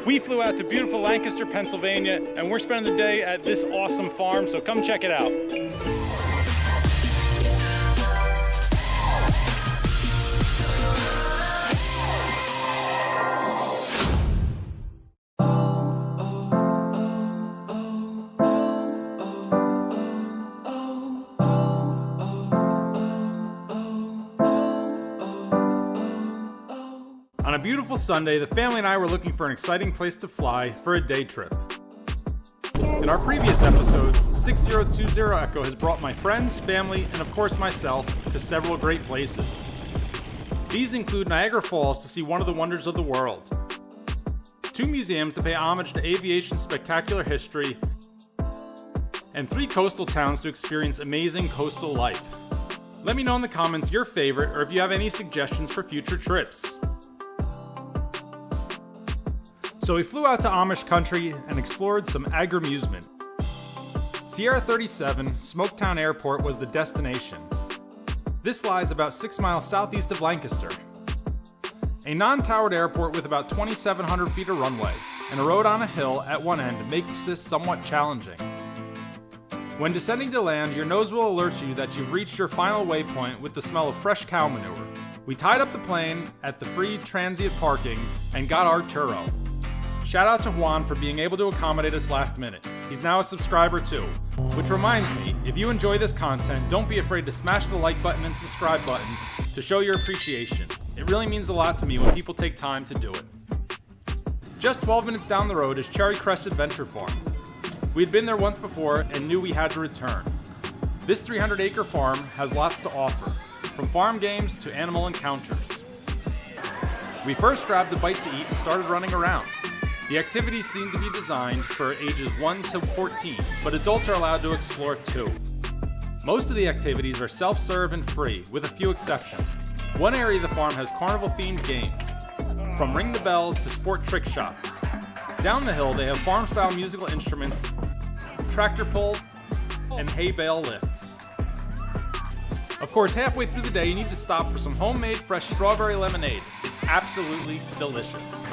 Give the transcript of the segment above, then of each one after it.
We flew out to beautiful Lancaster, Pennsylvania, and we're spending the day at this awesome farm, so come check it out. On a beautiful Sunday, the family and I were looking for an exciting place to fly for a day trip. In our previous episodes, 6020 Echo has brought my friends, family, and of course myself to several great places. These include Niagara Falls to see one of the wonders of the world, 2 museums to pay homage to aviation's spectacular history, and 3 coastal towns to experience amazing coastal life. Let me know in the comments your favorite or if you have any suggestions for future trips. So we flew out to Amish country and explored some agri-musement. Sierra 37, Smoketown Airport was the destination. This lies about 6 miles southeast of Lancaster. A non-towered airport with about 2,700 feet of runway and a road on a hill at one end makes this somewhat challenging. When descending to land, your nose will alert you that you've reached your final waypoint with the smell of fresh cow manure. We tied up the plane at the free transient parking and got our TURO. Shout out to Juan for being able to accommodate us last minute. He's now a subscriber too. Which reminds me, if you enjoy this content, don't be afraid to smash the like button and subscribe button to show your appreciation. It really means a lot to me when people take time to do it. Just 12 minutes down the road is Cherry Crest Adventure Farm. We'd been there once before and knew we had to return. This 300-acre farm has lots to offer, from farm games to animal encounters. We first grabbed a bite to eat and started running around. The activities seem to be designed for ages 1 to 14, but adults are allowed to explore too. Most of the activities are self-serve and free, with a few exceptions. One area of the farm has carnival-themed games, from ring the bell to sport trick shots. Down the hill they have farm-style musical instruments, tractor pulls, and hay bale lifts. Of course, halfway through the day you need to stop for some homemade fresh strawberry lemonade. It's absolutely delicious.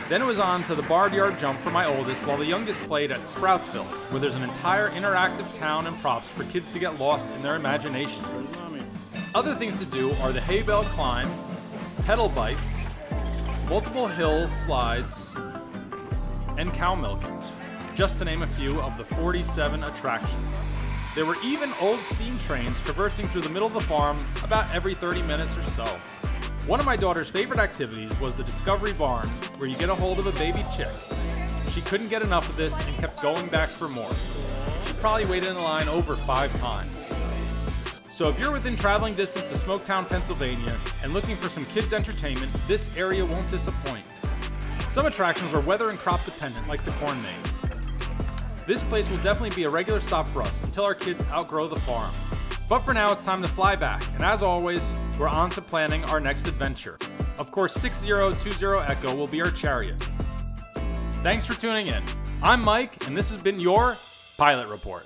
Then it was on to the barnyard jump for my oldest while the youngest played at Sproutsville, where there's an entire interactive town and props for kids to get lost in their imagination. Other things to do are the hay bale climb, pedal bites, multiple hill slides, and cow milking, just to name a few of the 47 attractions. There were even old steam trains traversing through the middle of the farm about every 30 minutes or so. One of my daughter's favorite activities was the Discovery Barn, where you get a hold of a baby chick. She couldn't get enough of this and kept going back for more. She probably waited in line over 5 times. So if you're within traveling distance to Smoketown, Pennsylvania, and looking for some kids' entertainment, this area won't disappoint. Some attractions are weather and crop dependent, like the corn maze. This place will definitely be a regular stop for us until our kids outgrow the farm. But for now, it's time to fly back, and as always, we're on to planning our next adventure. Of course, 6020 Echo will be our chariot. Thanks for tuning in. I'm Mike, and this has been your Pilot Report.